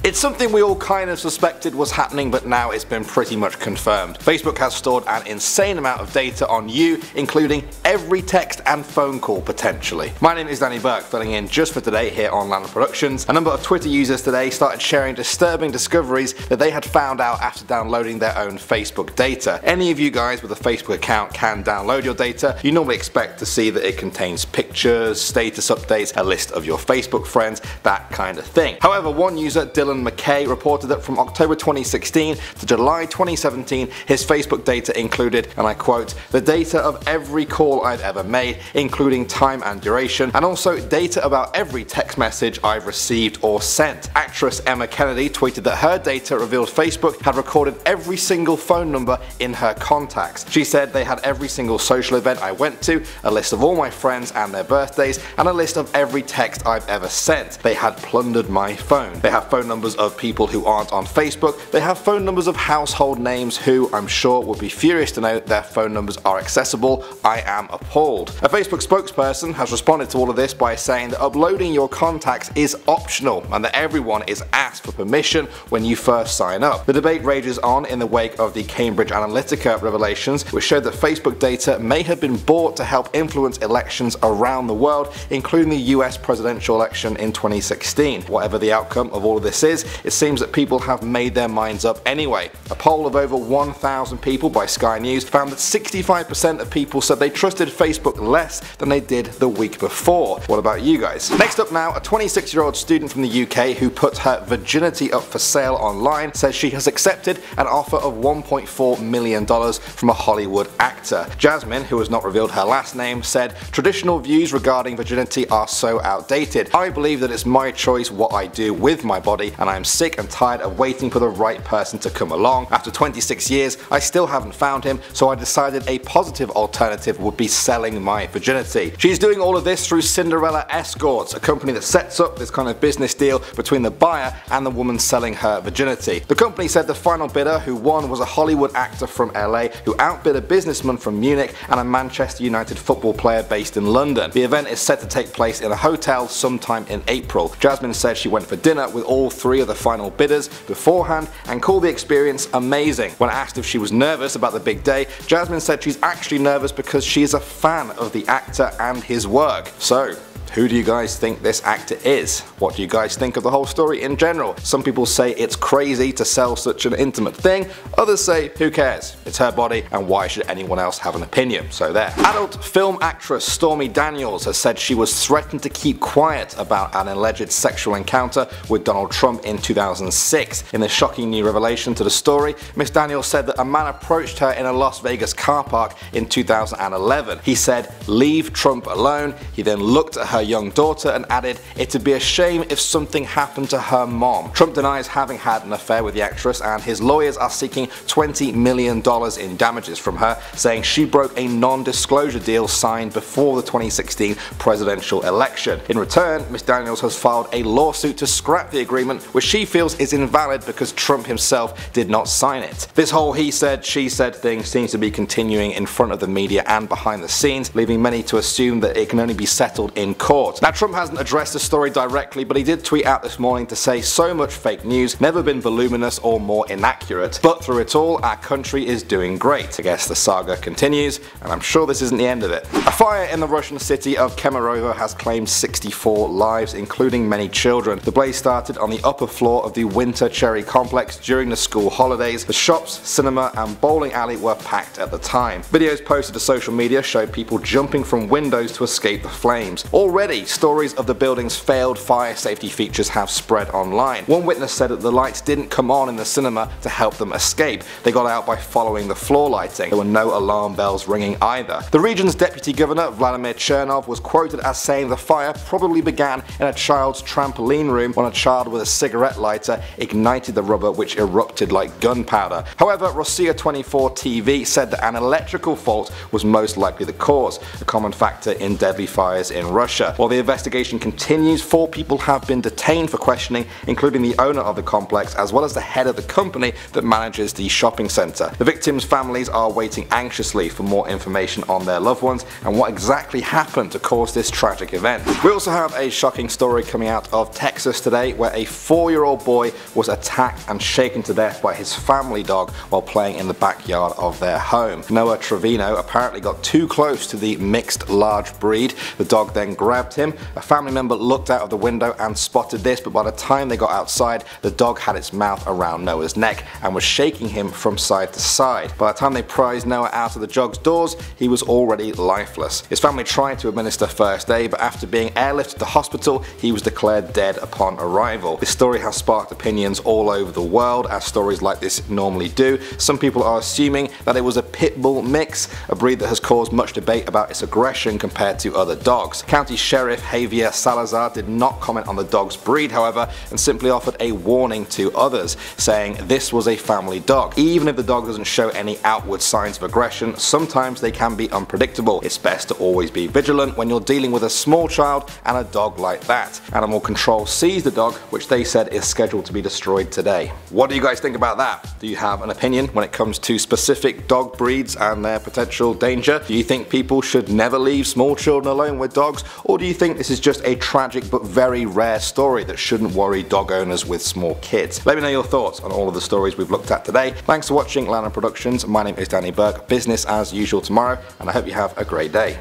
It's something we all kind of suspected was happening, but now it's been pretty much confirmed. Facebook has stored an insane amount of data on you, including every text and phone call potentially. My name is Danny Burke, filling in just for today here on Landon Productions. A number of Twitter users today started sharing disturbing discoveries that they had found out after downloading their own Facebook data. Any of you guys with a Facebook account can download your data. You normally expect to see that it contains pictures, status updates, a list of your Facebook friends, that kind of thing. However, one user, Dylan McPhee, reported that from October 2016 to July 2017 his Facebook data included, and I quote, "the data of every call I've ever made, including time and duration, and also data about every text message I've received or sent." Actress Emma Kennedy tweeted that her data revealed Facebook had recorded every single phone number in her contacts. She said they had every single social event I went to, a list of all my friends and their birthdays, and a list of every text I've ever sent. They had plundered my phone. They have phone numbers of people who aren't on Facebook. They have phone numbers of household names who I'm sure would be furious to know their phone numbers are accessible. I am appalled. A Facebook spokesperson has responded to all of this by saying that uploading your contacts is optional and that everyone is asked for permission when you first sign up. The debate rages on in the wake of the Cambridge Analytica revelations, which showed that Facebook data may have been bought to help influence elections around the world, including the US presidential election in 2016. Whatever the outcome of all of this is, it seems that people have made their minds up anyway. A poll of over 1,000 people by Sky News found that 65% of people said they trusted Facebook less than they did the week before. What about you guys? Next up now, a 26-year-old student from the UK who put her virginity up for sale online says she has accepted an offer of $1.4 million from a Hollywood actor. Jasmine, who has not revealed her last name, said, "Traditional views regarding virginity are so outdated. I believe that it's my choice what I do with my body, and I'm sick and tired of waiting for the right person to come along. After 26 years, I still haven't found him, so I decided a positive alternative would be selling my virginity." She's doing all of this through Cinderella Escorts, a company that sets up this kind of business deal between the buyer and the woman selling her virginity. The company said the final bidder, who won, was a Hollywood actor from LA who outbid a businessman from Munich and a Manchester United football player based in London. The event is set to take place in a hotel sometime in April. Jasmine said she went for dinner with all three of the final bidders beforehand and called the experience amazing. When asked if she was nervous about the big day, Jasmine said she's actually nervous because she is a fan of the actor and his work. So, who do you guys think this actor is? What do you guys think of the whole story in general? Some people say it's crazy to sell such an intimate thing, others say who cares, it's her body and why should anyone else have an opinion, so there. Adult film actress Stormy Daniels has said she was threatened to keep quiet about an alleged sexual encounter with Donald Trump in 2006. In this shocking new revelation to the story, Miss Daniels said that a man approached her in a Las Vegas car park in 2011. He said, "Leave Trump alone." He then looked at her young daughter and added, "It'd be a shame if something happened to her mom." Trump denies having had an affair with the actress, and his lawyers are seeking $20 million in damages from her, saying she broke a non-disclosure deal signed before the 2016 presidential election. In return, Ms. Daniels has filed a lawsuit to scrap the agreement, which she feels is invalid because Trump himself did not sign it. This whole he said, she said thing seems to be continuing in front of the media and behind the scenes, leaving many to assume that it can only be settled in court. Now, Trump hasn't addressed the story directly, but he did tweet out this morning to say so much fake news, never been voluminous or more inaccurate. But through it all, our country is doing great. I guess the saga continues, and I'm sure this isn't the end of it. A fire in the Russian city of Kemerovo has claimed 64 lives, including many children. The blaze started on the upper floor of the Winter Cherry complex during the school holidays. The shops, cinema, and bowling alley were packed at the time. Videos posted to social media showed people jumping from windows to escape the flames. Already, stories of the building's failed fire safety features have spread online. One witness said that the lights didn't come on in the cinema to help them escape. They got out by following the floor lighting. There were no alarm bells ringing either. The region's deputy governor, Vladimir Chernov, was quoted as saying the fire probably began in a child's trampoline room when a child with a cigarette lighter ignited the rubber, which erupted like gunpowder. However, Rossiya 24 TV said that an electrical fault was most likely the cause, a common factor in deadly fires in Russia. danger. While the investigation continues, 4 people have been detained for questioning, including the owner of the complex as well as the head of the company that manages the shopping centre. The victims' families are waiting anxiously for more information on their loved ones and what exactly happened to cause this tragic event. We also have a shocking story coming out of Texas today where a 4-year-old boy was attacked and shaken to death by his family dog while playing in the backyard of their home. Noah Trevino apparently got too close to the mixed large breed. The dog then grabbed him. A family member looked out of the window and spotted this, but by the time they got outside, the dog had its mouth around Noah's neck and was shaking him from side to side. By the time they prized Noah out of the dog's doors, he was already lifeless. His family tried to administer first aid, but after being airlifted to hospital, he was declared dead upon arrival. This story has sparked opinions all over the world, as stories like this normally do. Some people are assuming that it was a pit bull mix, a breed that has caused much debate about its aggression compared to other dogs. County Sheriff Javier Salazar did not comment on the dog's breed, however, and simply offered a warning to others, saying this was a family dog. Even if the dog doesn't show any outward signs of aggression, sometimes they can be unpredictable. It's best to always be vigilant when you're dealing with a small child and a dog like that. Animal Control seized the dog, which they said is scheduled to be destroyed today. What do you guys think about that? Do you have an opinion when it comes to specific dog breeds and their potential danger? Do you think people should never leave small children alone with dogs, or do you think this is just a tragic but very rare story that shouldn't worry dog owners with small kids? Let me know your thoughts on all of the stories we've looked at today. Thanks for watching Landon Productions. My name is Danny Burke. Business as usual tomorrow, and I hope you have a great day.